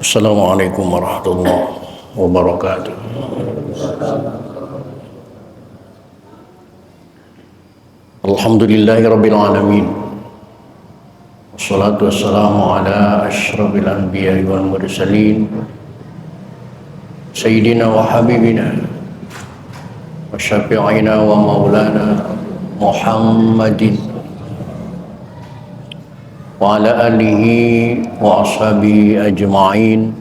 Assalamualaikum warahmatullahi wabarakatuh. Alhamdulillahirabbil alamin. Wassalatu wassalamu ala asyrafil anbiya'i wal mursalin. Sayyidina wa habibina wa syafi'ina wa maulana Muhammadin wa ala alihi wa ashabihi ajma'in.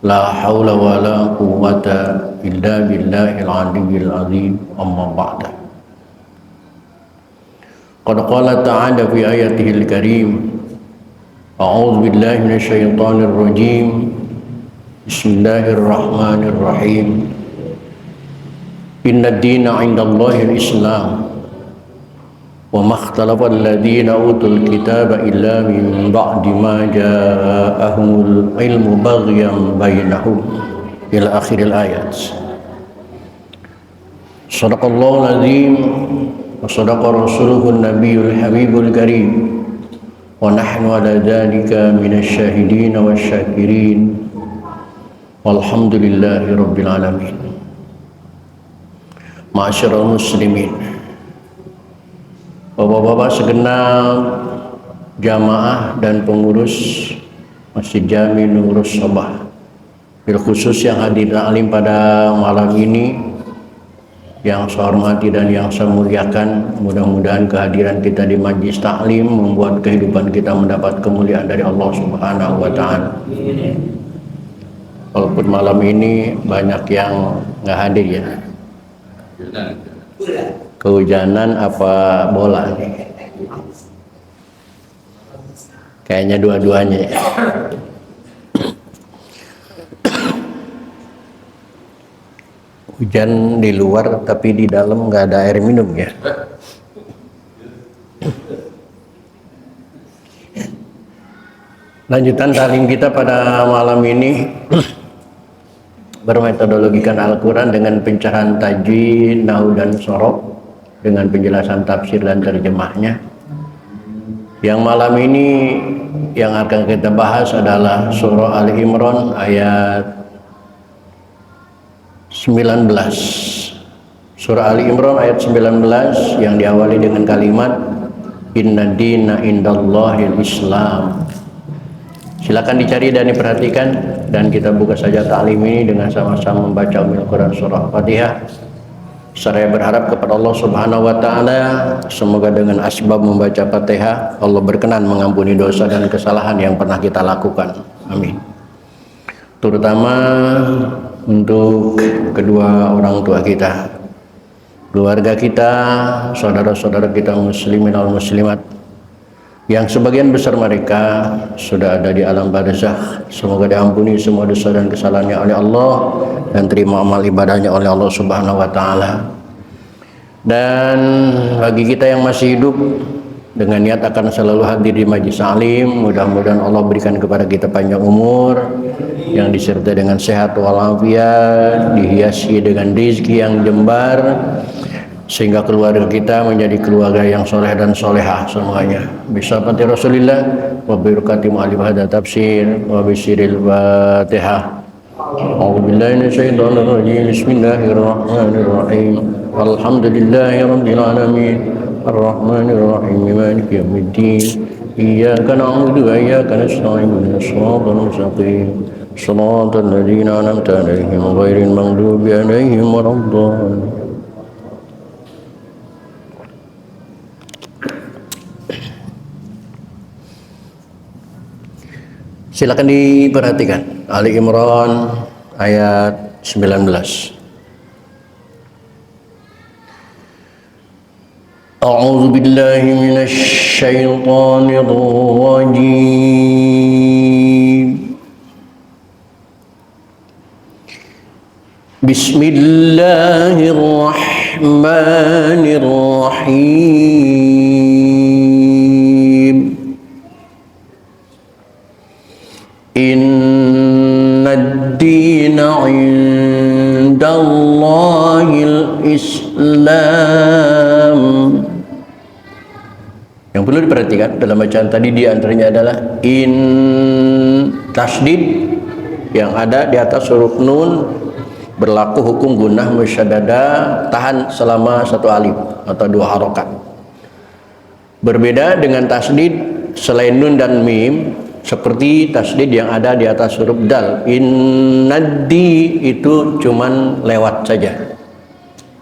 La hawla wa la quwwata illa billahil aliyyil azim. Amma ba'da. Qad qala ta'ala fi ayatihil karim, a'udzu billahi minasy syaithanir rajim. Bismillahirrahmanirrahim. Inna ad-dina 'indallahil Islam. وما اختلف الذين أوتوا الكتاب إلا من بعد ما جاءهم العلم بغيا بينهم إلى آخر الآيات. صدق الله العظيم وصدق رسوله النبي الحبيب الكريم ونحن على ذلك من الشاهدين والشاكرين والحمد لله رب العالمين. معاشر المسلمين, Bapak-bapak segenap jamaah dan pengurus Masjid Jami Nurus Sobah, bil khusus yang hadir alim pada malam ini, yang saya hormati dan yang saya muliakan. Mudah-mudahan kehadiran kita di majlis taklim membuat kehidupan kita mendapat kemuliaan dari Allah Subhanahu wa Ta'ala. Walaupun malam ini banyak yang nggak hadir ya. Kehujanan apa bola nih? Kayaknya dua-duanya ya. Hujan di luar tapi di dalam nggak ada air minum ya. Lanjutan talim kita pada malam ini bermetodologikan Al-Quran dengan pencerahan tajwid, nahwu dan shorof, dengan penjelasan tafsir dan terjemahnya. Yang malam ini yang akan kita bahas adalah surah Ali Imran ayat 19. Surah Ali Imran ayat 19 yang diawali dengan kalimat Inna dina indallahil Islam. Silakan dicari dan diperhatikan, dan kita buka saja ta'lim ini dengan sama-sama membaca Ummul Quran surah Fatihah. Saya berharap kepada Allah Subhanahu wa Ta'ala, semoga dengan asbab membaca Fatihah Allah berkenan mengampuni dosa dan kesalahan yang pernah kita lakukan. Amin. Terutama untuk kedua orang tua kita, keluarga kita, saudara-saudara kita muslimin wal muslimat yang sebagian besar mereka sudah ada di alam barzakh. Semoga diampuni semua dosa dan kesalahannya oleh Allah dan terima amal ibadahnya oleh Allah Subhanahu wa Ta'ala. Dan bagi kita yang masih hidup dengan niat akan selalu hadir di majlis alim, mudah-mudahan Allah berikan kepada kita panjang umur yang disertai dengan sehat walafiat, dihiasi dengan rezeki yang jembar, sehingga keluarga kita menjadi keluarga yang soleh dan solehah semuanya. Bismillahirrahmanirrahim. Rasulillah wa barakatuh mu'alif hadha tafsir wa bisiril Fatihah. A'udzubillahi minasyaitonir rajim. Bismillahirrahmanirrahim. Alhamdulillahi rabbil alamin. Arrahmanir rahim. Maliki yaumiddin. Iyyaka na'budu wa iyyaka nasta'in. Ihdinas siratal mustaqim. Shiratal ladzina an'amta 'alaihim ghairil maghdubi 'alaihim waladdallin. Silakan diperhatikan Ali Imran ayat 19. A'udzu billahi minasy syaithanir rajim. Bismillahirrahmanirrahim. Inna ad-dina 'indallahil Islam. Yang perlu diperhatikan dalam bacaan tadi di antaranya adalah tasdid yang ada di atas huruf nun berlaku hukum gunnah musyaddadah, tahan selama 1 alif atau 2 harokat. Berbeda dengan tasdid selain nun dan mim, seperti tasdid yang ada di atas huruf dal. Innaddi itu cuman lewat saja.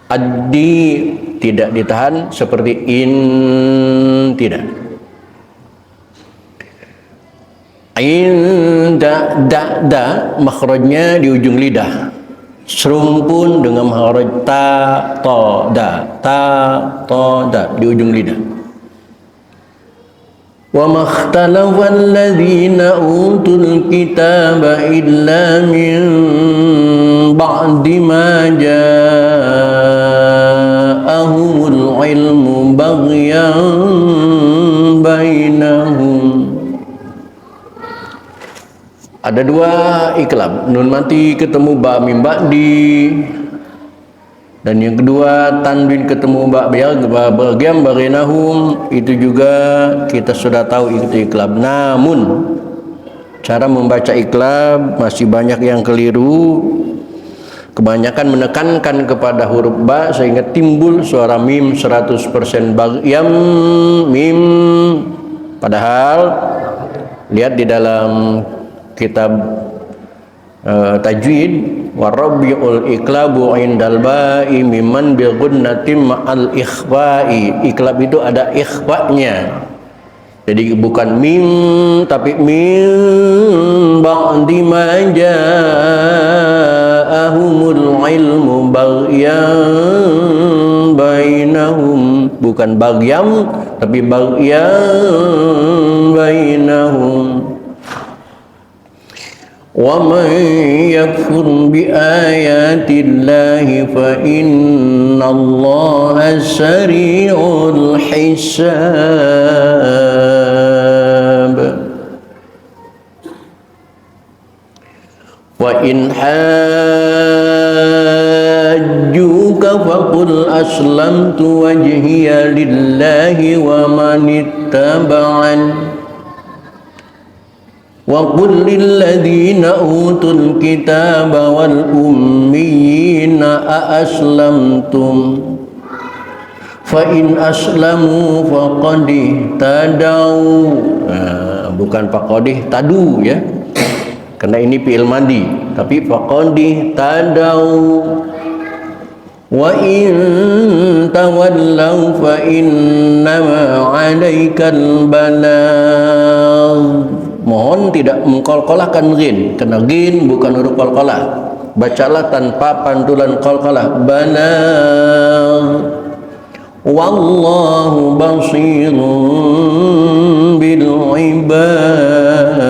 Addi tidak ditahan seperti in, tidak. Da makhrajnya di ujung lidah, serumpun dengan makhraj ta to da di ujung lidah. Wa makhtalafa alladhina utul kitaba illa min ba'di ma ja'ahumul ilmu baghyan bainahum. Ada 2 iklab, nun mati ketemu ba mim ba'di, dan yang kedua tanwin ketemu ba bagian baginahum, itu juga kita sudah tahu itu iklab. Namun cara membaca iklab masih banyak yang keliru. Kebanyakan menekankan kepada huruf ba sehingga timbul suara mim 100% bagyam mim. Padahal lihat di dalam kitab tajwid, warabiul iklabu indal ba'i mimman bi gunnatin ma'al ikhfa'i. Iklab itu ada ikhfa'nya, jadi bukan mim tapi mim ba'di ma ja'ahumul ilmu baghyan bainahum, bukan bagyam tapi baghyan bainahum. وَمَنْ يَكْفُرْ بِآيَاتِ اللَّهِ فَإِنَّ اللَّهَ سَرِيعُ الْحِسَابِ. وَإِنْ حَاجُّوكَ فَقُلْ أَسْلَمْتُ وَجْهِيَ لِلَّهِ وَمَنِ اتَّبَعَنِ وَقُلْ لِلَّذِينَ أُوتُوا الْكِتَابَ وَالْأُمِّيِّينَ أَأَسْلَمْتُمْ فَإِنْ أَسْلَمُوا فَقَدِ اهْتَدَوْا. Bukan faqad ihtadu ya, karena ini fi'il madi, tapi faqad ihtadaw. Wa in tawallaw fa innama 'alaikal balagh. Mohon tidak mengkolkolahkan ghin, karena ghin bukan huruf qalqalah. Bacalah tanpa pantulan qalqalah. Balagh. Wallahu basirun bil ibad.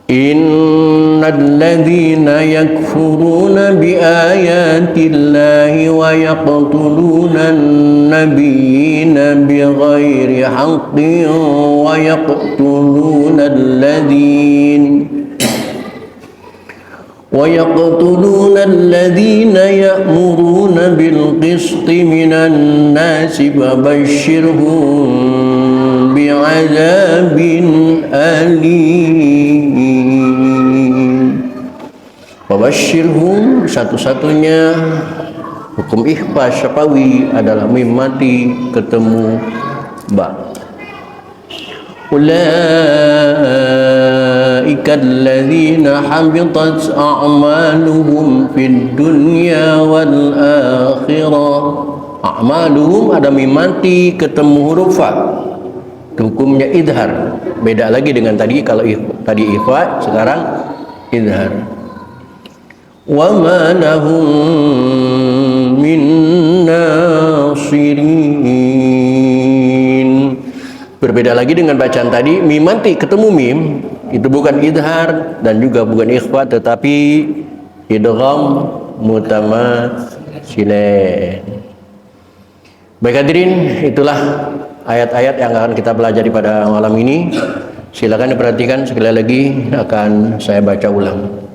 Innal ladzina yakfuruna bi ayatillahi wa yaqtuluna an-nabiyyina bighairi haqqin wa yaqtuluna alladhina ya'muruna bil qisti minan nasi fabashshirhum bi'adzabin alim. Fabashshirhum, satu-satunya hukum ikhfa syafawi adalah mim mati ketemu ba. Ulaika alladzina habitat a'maluhum fid dunya wal akhirah. A'maluhum ada mim mati ketemu huruf fa, hukumnya idhar. Beda lagi dengan tadi, kalau tadi ikhfa, sekarang idhar. Wa ma lahum min nasirin. Berbeda lagi dengan bacaan tadi, mim mati ketemu mim, itu bukan idhar dan juga bukan ikhfa, tetapi idgham mutamatsilain. Baik hadirin, itulah ayat-ayat yang akan kita pelajari pada malam ini. Silakan diperhatikan, sekali lagi akan saya baca ulang.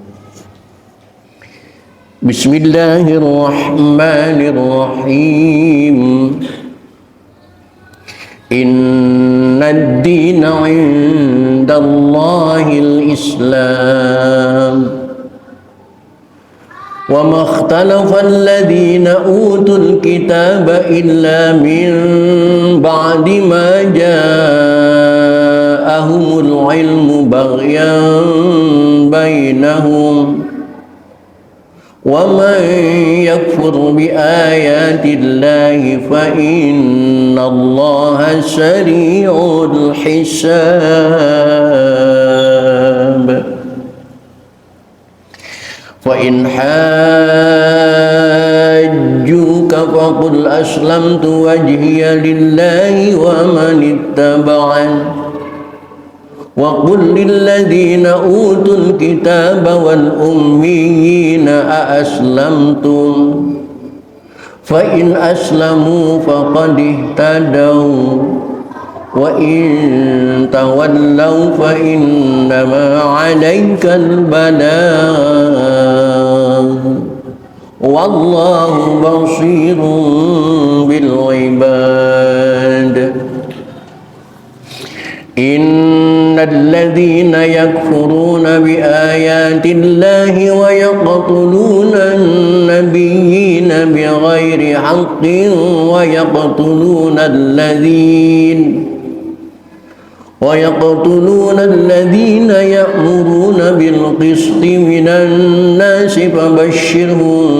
Bismillahirrahmanirrahim. Innad عند الله الإسلام وما اختلف الذين أوتوا الكتاب إلا من بعد ما جاءهم العلم بغيا بينهم ومن يكفر بآيات الله فإن الله سريع الحساب فإن حاجوك فقل أسلمت وجهي لله ومن اتبعني وقل للذين أوتوا الكتاب والأميين أأسلمتم فإن أسلموا فقد اهتدوا وإن تولوا فإنما عليك البلاغ والله بصير بالعباد إن الذين يكفرون بآيات الله ويقتلون النبيين بغير حق ويقتلون الذين يأمرون بالقسط من الناس فبشرهم.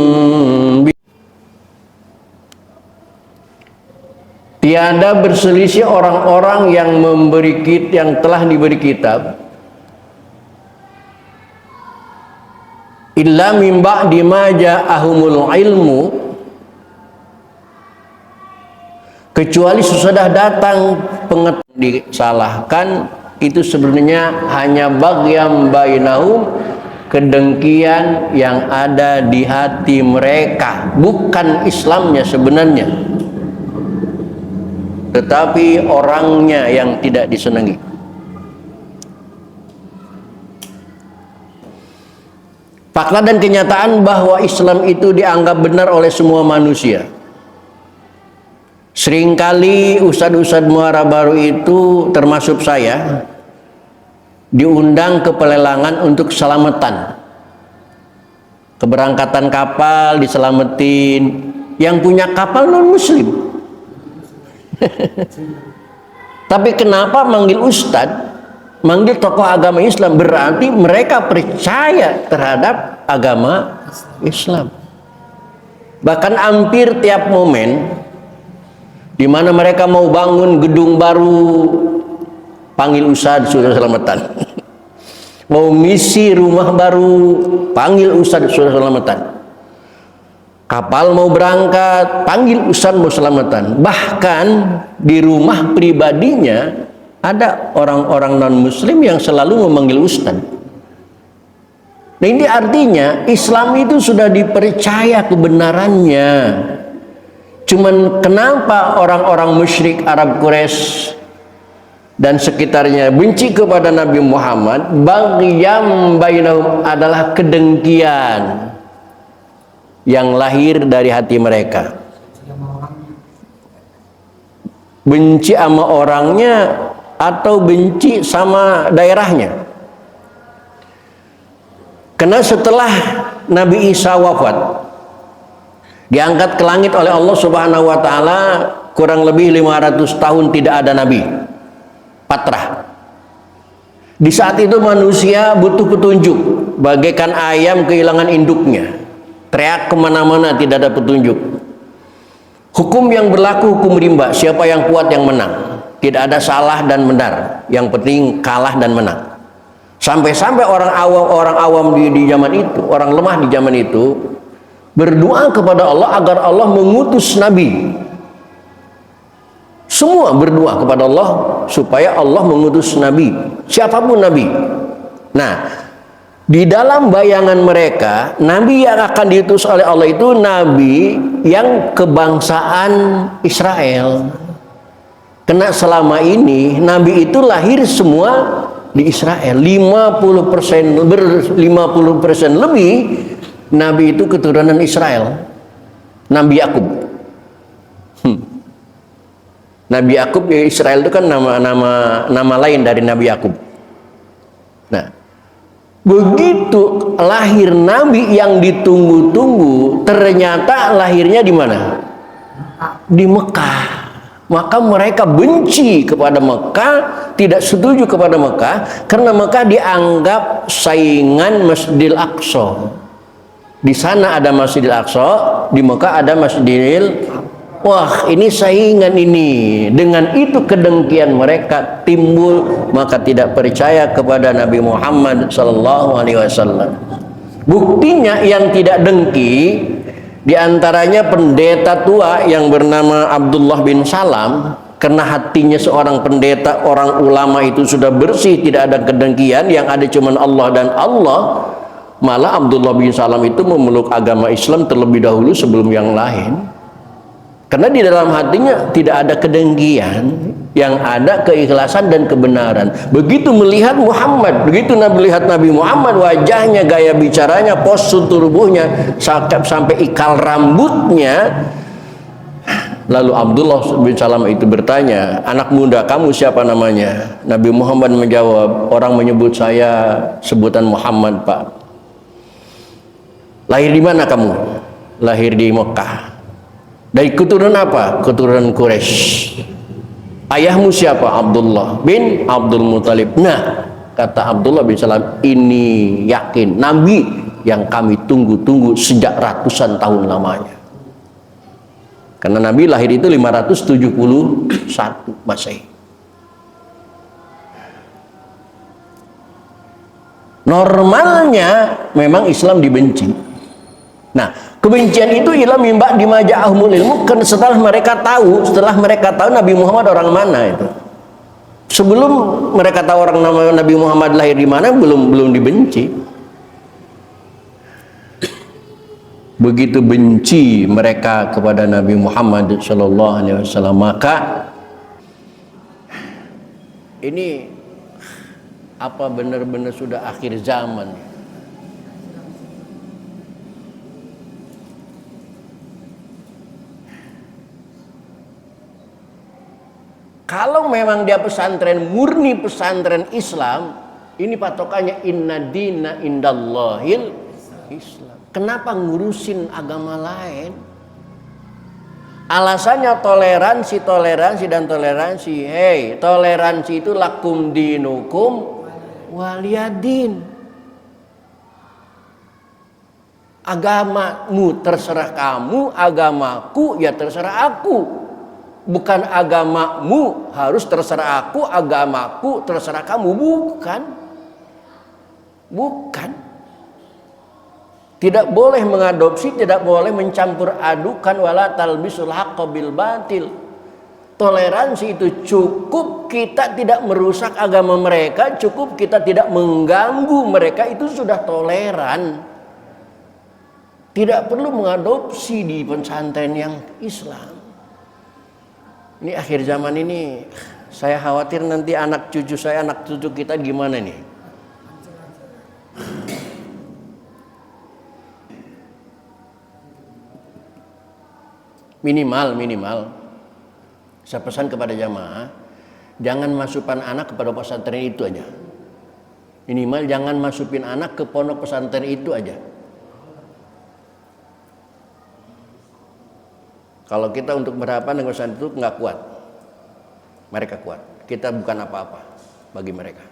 Tiada berselisih orang-orang yang telah diberi kitab illa min ba'di ma ja'ahumul ilmu, kecuali sesudah datang pengetahuan. Disalahkan itu sebenarnya hanya bagyam bainahum, kedengkian yang ada di hati mereka, bukan Islamnya sebenarnya, tetapi orangnya yang tidak disenangi. Fakta dan kenyataan bahwa Islam itu dianggap benar oleh semua manusia. Seringkali ustadz-ustadz muara baru itu, termasuk saya, diundang ke pelelangan untuk selamatan. Keberangkatan kapal diselamatin, yang punya kapal non muslim. Tapi kenapa manggil ustadz, manggil tokoh agama Islam? Berarti mereka percaya terhadap agama Islam. Bahkan hampir tiap momen di mana mereka mau bangun gedung baru, panggil ustadz sudah selamatan. Mau misi rumah baru, panggil ustadz sudah selamatan. Kapal mau berangkat, panggil ustadz mau selamatan. Bahkan di rumah pribadinya ada orang-orang non-muslim yang selalu memanggil ustadz. Nah, ini artinya Islam itu sudah dipercaya kebenarannya. Cuman kenapa orang-orang musyrik Arab Quraisy dan sekitarnya benci kepada Nabi Muhammad? Bagyam bainahum adalah kedengkian yang lahir dari hati mereka. Benci sama orangnya atau benci sama daerahnya. Karena setelah Nabi Isa wafat, diangkat ke langit oleh Allah Subhanahu wa taala, kurang lebih 500 tahun tidak ada nabi. Patrah. Di saat itu manusia butuh petunjuk, bagaikan ayam kehilangan induknya. Teriak kemana-mana tidak ada petunjuk. Hukum yang berlaku hukum rimba, siapa yang kuat yang menang. Tidak ada salah dan benar, yang penting kalah dan menang. Sampai-sampai orang awam di zaman itu, orang lemah di zaman itu berdoa kepada Allah agar Allah mengutus nabi. Semua berdoa kepada Allah supaya Allah mengutus nabi, siapapun nabi. Nah, di dalam bayangan mereka, nabi yang akan diutus oleh Allah itu nabi yang kebangsaan Israel. Karena selama ini nabi itu lahir semua di Israel. 50% lebih nabi itu keturunan Israel. Nabi Yakub. Nabi Yakub Israel itu kan nama lain dari Nabi Yakub. Nah, begitu lahir Nabi yang ditunggu-tunggu, ternyata lahirnya di mana? Di Mekah. Maka mereka benci kepada Mekah, tidak setuju kepada Mekah, karena Mekah dianggap saingan Masjidil Aqsa. Di sana ada Masjidil Aqsa, di Mekah ada Masjidil. Wah, ini saingan ini. Dengan itu kedengkian mereka timbul, maka tidak percaya kepada Nabi Muhammad SAW. Buktinya yang tidak dengki, diantaranya pendeta tua yang bernama Abdullah bin Salam, karena hatinya seorang pendeta, orang ulama itu sudah bersih, tidak ada kedengkian, yang ada cuma Allah dan Allah. Malah Abdullah bin Salam itu memeluk agama Islam terlebih dahulu sebelum yang lain. Karena di dalam hatinya tidak ada kedengkian, yang ada keikhlasan dan kebenaran. Begitu melihat Muhammad, begitu melihat Nabi Muhammad, wajahnya, gaya bicaranya, postur tubuhnya, sampai ikal rambutnya. Lalu Abdullah bin Salam itu bertanya, anak muda, kamu siapa namanya? Nabi Muhammad menjawab, orang menyebut saya sebutan Muhammad, Pak. Lahir di mana kamu? Lahir di Mekah. Dari keturunan apa? Keturunan Quraisy. Ayahmu siapa? Abdullah bin Abdul Muthalib. Nah, kata Abdullah bin Salam, ini yakin Nabi yang kami tunggu-tunggu sejak ratusan tahun lamanya. Karena Nabi lahir itu 571 Masehi. Normalnya memang Islam dibenci. Nah, kebencian itu ilah mimba di maja'ahumul ilmu, karena setelah mereka tahu Nabi Muhammad orang mana itu. Sebelum mereka tahu orang nama Nabi Muhammad lahir di mana, belum dibenci. Begitu benci mereka kepada Nabi Muhammad SAW, maka ini apa benar-benar sudah akhir zaman? Kalau memang dia pesantren murni, pesantren Islam, ini patokannya inna dina indallahil Islam. Kenapa ngurusin agama lain? Alasannya toleransi dan toleransi. Hei, toleransi itu lakum dinukum waliyadin. Agamamu terserah kamu, agamaku ya terserah aku. Bukan agamamu harus terserah aku, agamaku terserah kamu. Bukan. Tidak boleh mengadopsi, tidak boleh mencampur adukan, wala talbisul haqqa bil batil. Toleransi itu cukup kita tidak merusak agama mereka, cukup kita tidak mengganggu mereka, itu sudah toleran. Tidak perlu mengadopsi di pesantren yang Islam. Ini akhir zaman ini, saya khawatir nanti anak cucu saya, anak cucu kita gimana nih? Minimal. Saya pesan kepada jamaah, jangan masukkan anak kepada pesantren itu aja. Minimal jangan masukin anak ke pondok pesantren itu aja. Kalau kita untuk berhadapan dengan pesantren itu nggak kuat, mereka kuat. Kita bukan apa-apa bagi mereka.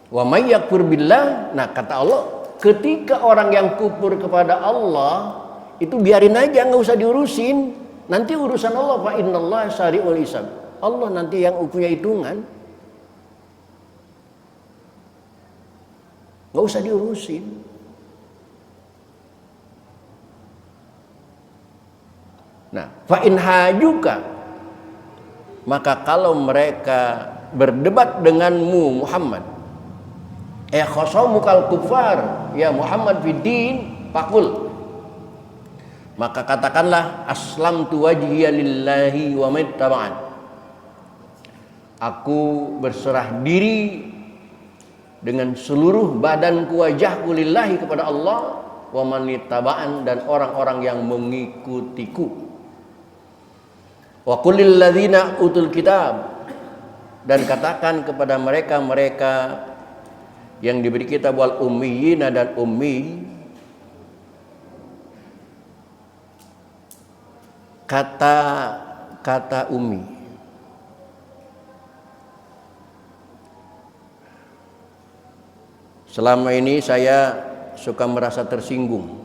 Wa may yakfur billah, nah kata Allah, ketika orang yang kufur kepada Allah itu biarin aja, nggak usah diurusin. Nanti urusan Allah, fa innallaha sari'ul hisab. Allah nanti yang punya hitungan. Nggak usah diurusin. Nah, fa in hajuka, maka kalau mereka berdebat denganmu Muhammad, khosamukal kufar ya Muhammad fiddin faqul, maka katakanlah aslamtu wajhiya lillahi wa mittaba'an, aku berserah diri dengan seluruh badanku, wajahku lillahi kepada Allah, wa man mittaba'an dan orang-orang yang mengikutiku. Wa qul lil ladzina utul kitab, dan katakan kepada mereka yang diberi kitab, wal ummiyina, dan ummi. Kata ummi, selama ini saya suka merasa tersinggung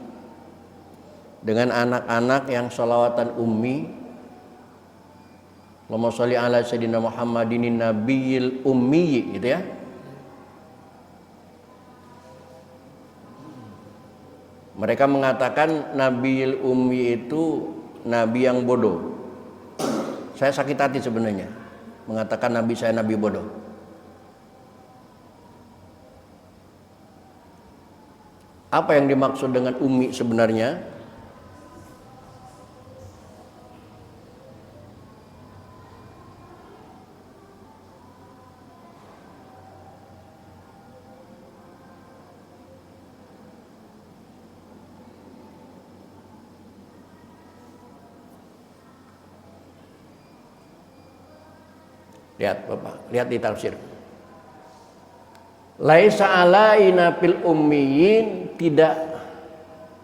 dengan anak-anak yang sholawatan ummi. Allahumma sholli ala sayyidina Muhammadin nabiyil ummi, gitu ya. Mereka mengatakan nabiyil ummi itu nabi yang bodoh. Saya sakit hati sebenarnya mengatakan nabi saya nabi bodoh. Apa yang dimaksud dengan ummi sebenarnya? Lihat Bapak, lihat di tafsir. Laisa alaina fil ummiyin, tidak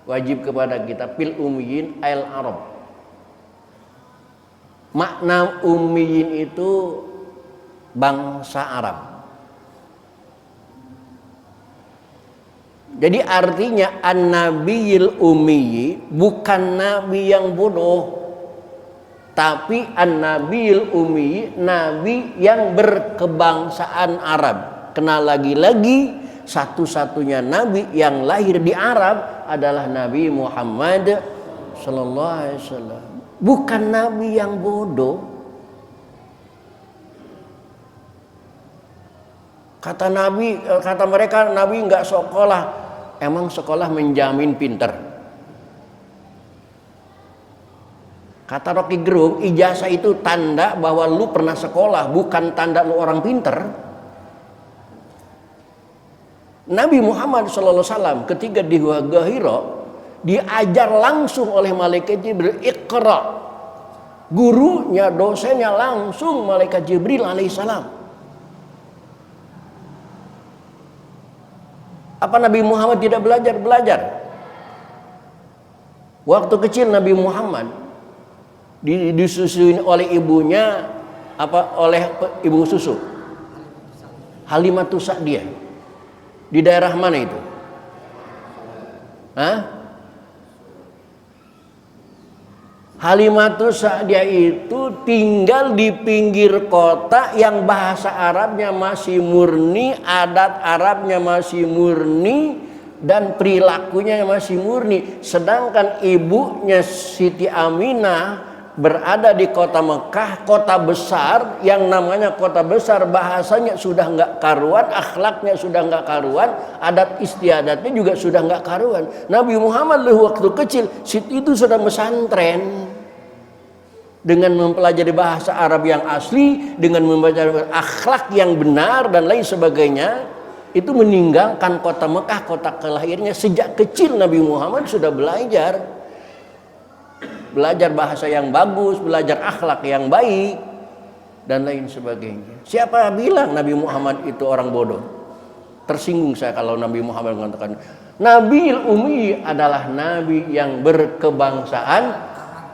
wajib kepada kita, fil ummiyin al Arab. Makna ummiyin itu bangsa Arab. Jadi artinya an-nabiyil ummi bukan nabi yang bodoh, tapi an-nabiyil ummi, nabi yang berkebangsaan Arab. Karena lagi-lagi satu-satunya nabi yang lahir di Arab adalah Nabi Muhammad sallallahu alaihi wasallam. Bukan nabi yang bodoh. Kata mereka nabi enggak sekolah. Emang sekolah menjamin pinter? Kata Rocky Gerung, ijazah itu tanda bahwa lu pernah sekolah, bukan tanda lu orang pinter. Nabi Muhammad SAW ketika di Gua Hira diajar langsung oleh malaikat Jibril, Iqra. Gurunya, dosennya langsung malaikat Jibril alaihissalam. Apa Nabi Muhammad tidak belajar? Waktu kecil Nabi Muhammad disusuin oleh ibunya, oleh ibu susu Halimatus Sa'diyah. Di daerah mana itu? Halimatus Sa'diyah itu tinggal di pinggir kota yang bahasa Arabnya masih murni, adat Arabnya masih murni, dan perilakunya masih murni. Sedangkan ibunya Siti Aminah berada di kota Mekah, kota besar yang namanya kota besar, bahasanya sudah nggak karuan, akhlaknya sudah nggak karuan, adat istiadatnya juga sudah nggak karuan. Nabi Muhammad waktu kecil itu sudah pesantren dengan mempelajari bahasa Arab yang asli, dengan membaca akhlak yang benar dan lain sebagainya. Itu meninggalkan kota Mekah, kota kelahirnya. Sejak kecil Nabi Muhammad sudah belajar bahasa yang bagus, belajar akhlak yang baik, dan lain sebagainya. Siapa bilang Nabi Muhammad itu orang bodoh? Tersinggung saya kalau Nabi Muhammad mengatakan Nabiul Ummi adalah nabi yang berkebangsaan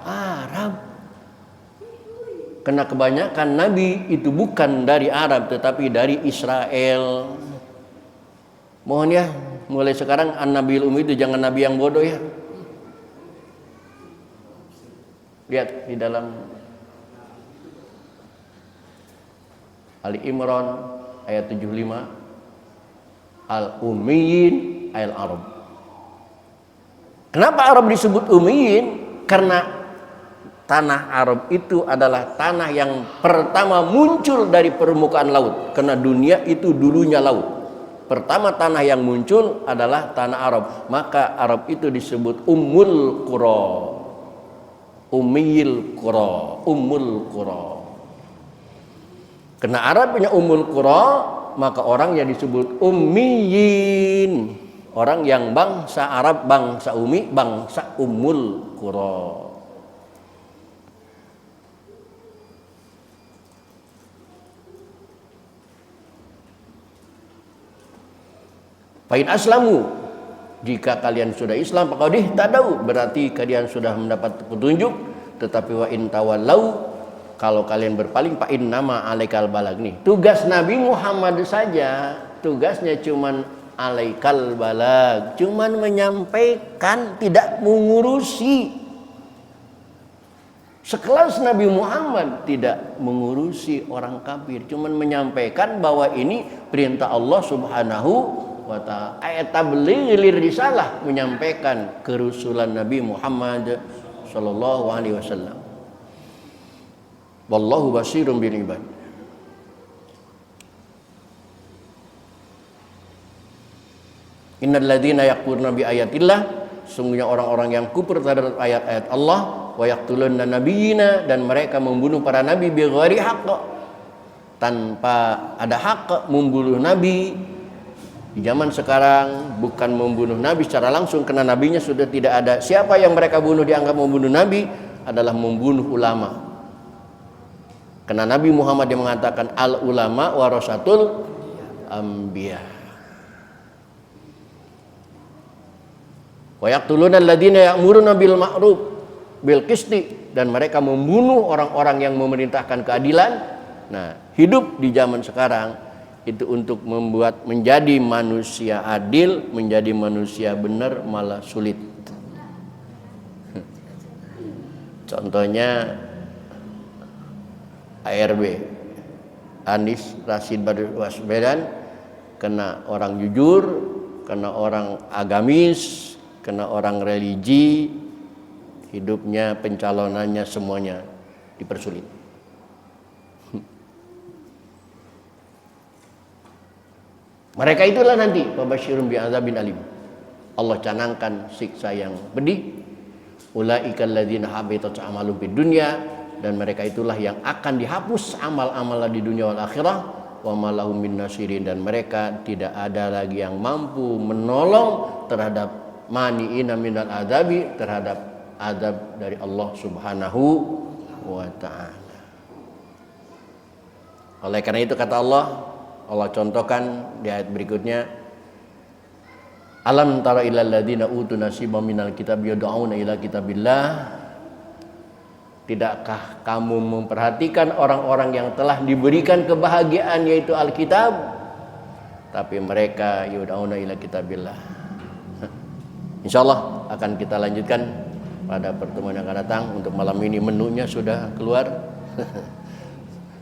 Arab. Karena kebanyakan nabi itu bukan dari Arab tetapi dari Israel. Mohon ya, mulai sekarang an-Nabiul Ummi itu jangan nabi yang bodoh ya. Lihat di dalam Ali Imran ayat 75, al-ummiyin al-arab. Kenapa Arab disebut ummiyin? Karena tanah Arab itu adalah tanah yang pertama muncul dari permukaan laut. Karena dunia itu dulunya laut. Pertama tanah yang muncul adalah tanah Arab. Maka Arab itu disebut Ummul Qura. Ummil Qura, Ummul Qura. Karena Arab punya Ummul Qura, maka orang yang disebut ummiyin, orang yang bangsa Arab, bangsa Ummi, bangsa Ummul Qura. Fa in aslamu, jika kalian sudah Islam, faqad ihtadaw, berarti kalian sudah mendapat petunjuk. Tetapi wa in tawallau, kalau kalian berpaling, fa innama alaikal balag. Nih, tugas Nabi Muhammad saja, tugasnya cuman alaikal balag, cuman menyampaikan, tidak mengurusi. Sekelas Nabi Muhammad tidak mengurusi orang kafir, cuman menyampaikan bahwa ini perintah Allah Subhanahu wa ta'ala. Ayat tablighir risalah, menyampaikan kerusulan Nabi Muhammad sallallahu alaihi wasallam. Wallahu basirun bil ibad. Innal ladzina yakfuruna bi ayatillah, sungguhnya orang-orang yang kufur terhadap ayat-ayat Allah, wa yaqtuluna nabiyina, dan mereka membunuh para nabi bighairi haqq, tanpa ada hak membunuh nabi. Di zaman sekarang bukan membunuh nabi secara langsung, karena nabinya sudah tidak ada. Siapa yang mereka bunuh dianggap membunuh nabi adalah membunuh ulama. Karena Nabi Muhammad yang mengatakan al ulama warasatul anbiya. Wa yaqtuluna alladziina ya'muruna bil ma'ruf bil qisti, dan mereka membunuh orang-orang yang memerintahkan keadilan. Nah, hidup di zaman sekarang itu untuk membuat menjadi manusia adil, menjadi manusia benar malah sulit. Contohnya ARB, Anies Rashid Baswedan, kena orang jujur, kena orang agamis, kena orang religi, hidupnya, pencalonannya semuanya dipersulit. Mereka itulah nanti fabasyirhum bi'adzabin alim. Allah canangkan siksa yang pedih. Ulaika alladzina habitat a'maluhum fid dunya, dan mereka itulah yang akan dihapus amal-amalnya di dunia wal akhirah. Wa ma lahum min nasirin, dan mereka tidak ada lagi yang mampu menolong terhadap mani'ina minal adzabi, terhadap azab dari Allah Subhanahu wa ta'ala. Oleh karena itu kata Allah contohkan di ayat berikutnya, alam tara ilal ladzina utu nasiban minal kitab yad'una ila kitabillah, tidakkah kamu memperhatikan orang-orang yang telah diberikan kebahagiaan yaitu Alkitab, tapi mereka yad'una ila kitabillah. Insyaallah akan kita lanjutkan pada pertemuan yang akan datang. Untuk malam ini menunya sudah keluar.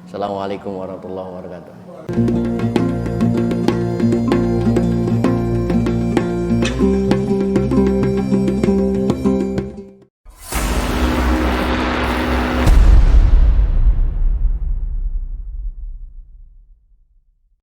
Assalamualaikum warahmatullahi wabarakatuh.